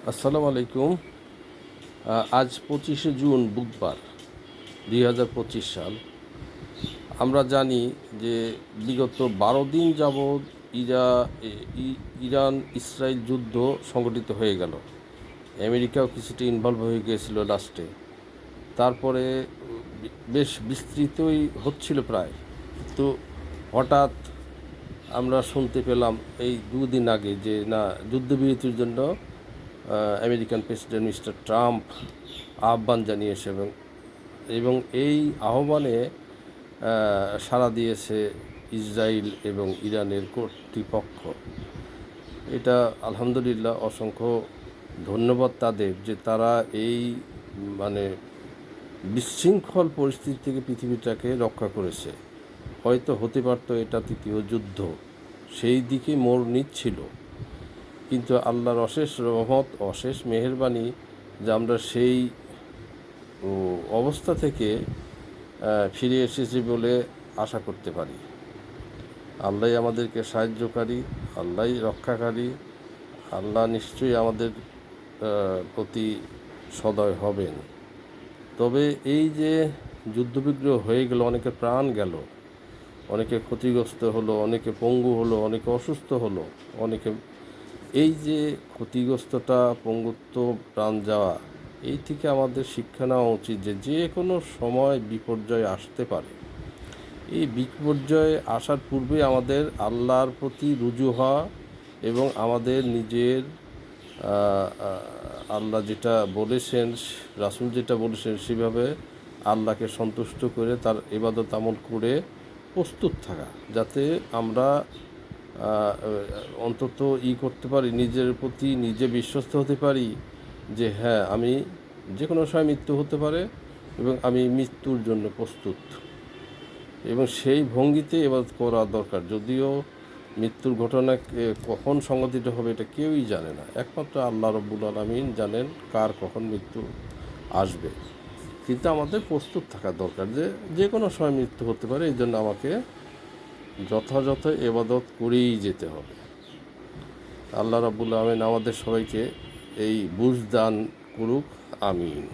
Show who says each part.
Speaker 1: আসসালামু আলাইকুম। আজ 25শে জুন বুধবার 2025 সাল। আমরা জানি যে বিগত 12 দিন যাবৎ ইরান ইসরায়েল যুদ্ধ সংগঠিত হয়ে গেল। আমেরিকাও কিছুটা ইনভলভ হয়ে গিয়েছিল লাস্টে। তারপরে বেশ বিস্তৃতই হচ্ছিল প্রায়, কিন্তু হঠাৎ আমরা শুনতে পেলাম এই 2 দিন আগে যে না, যুদ্ধবিরতির জন্য আমেরিকান প্রেসিডেন্ট মিস্টার ট্রাম্প আহ্বান জানিয়েছে এবং এই আহ্বানে সাড়া দিয়েছে ইসরায়েল এবং ইরানের কর্তৃপক্ষ। এটা আলহামদুলিল্লাহ, অসংখ্য ধন্যবাদ তাদের যে তারা এই মানে বিশৃঙ্খল পরিস্থিতি থেকে পৃথিবীটাকে রক্ষা করেছে। হয়তো হতে পারতো এটা তৃতীয় যুদ্ধ, সেই দিকে মোড় নিচ্ছিল, কিন্তু আল্লাহর অশেষ রহমত, অশেষ মেহেরবানি যে আমরা সেই অবস্থা থেকে ফিরে এসেছি বলে আশা করতে পারি। আল্লাহই আমাদেরকে সাহায্যকারী, আল্লাহই রক্ষাকারী। আল্লাহ নিশ্চয়ই আমাদের প্রতি সদয় হবেন। তবে এই যে যুদ্ধবিগ্রহ হয়ে গেল, অনেকে প্রাণ গেল, অনেকে ক্ষতিগ্রস্ত হলো, অনেকে পঙ্গু হলো, অনেকে অসুস্থ হলো, অনেকে এই যে ক্ষতিগ্রস্ততা, পঙ্গুত্ব, প্রাণ যাওয়া, এই থেকে আমাদের শিক্ষা নেওয়া উচিত যে যে কোনো সময় বিপর্যয় আসতে পারে। এই বিপর্যয় আসার পূর্বে আমাদের আল্লাহর প্রতি রুজু হওয়া এবং আমাদের নিজের আল্লাহ যেটা বলেছেন, রাসূল যেটা বলেছেন, সেভাবে আল্লাহকে সন্তুষ্ট করে তার ইবাদত আমল করে প্রস্তুত থাকা, যাতে আমরা অন্তত করতে পারি, নিজের প্রতি নিজে বিশ্বস্ত হতে পারি যে হ্যাঁ, আমি যে কোনো সময় মৃত্যু হতে পারে এবং আমি মৃত্যুর জন্য প্রস্তুত। এবং সেই ভঙ্গিতে ইবাদত করা দরকার। যদিও মৃত্যুর ঘটনা কখন সংঘটিত হবে এটা কেউই জানে না, একমাত্র আল্লাহ রব্বুল আলামিন জানেন কার কখন মৃত্যু আসবে। কিন্তু আমাদের প্রস্তুত থাকা দরকার যে যে কোনো সময় মৃত্যু হতে পারে, এই জন্য আমাকে যথাযথ ইবাদত করেই যেতে হবে। আল্লাহ রাব্বুল আলামিন আমাদের সবাইকে এই বুঝ দান করুক, আমিন।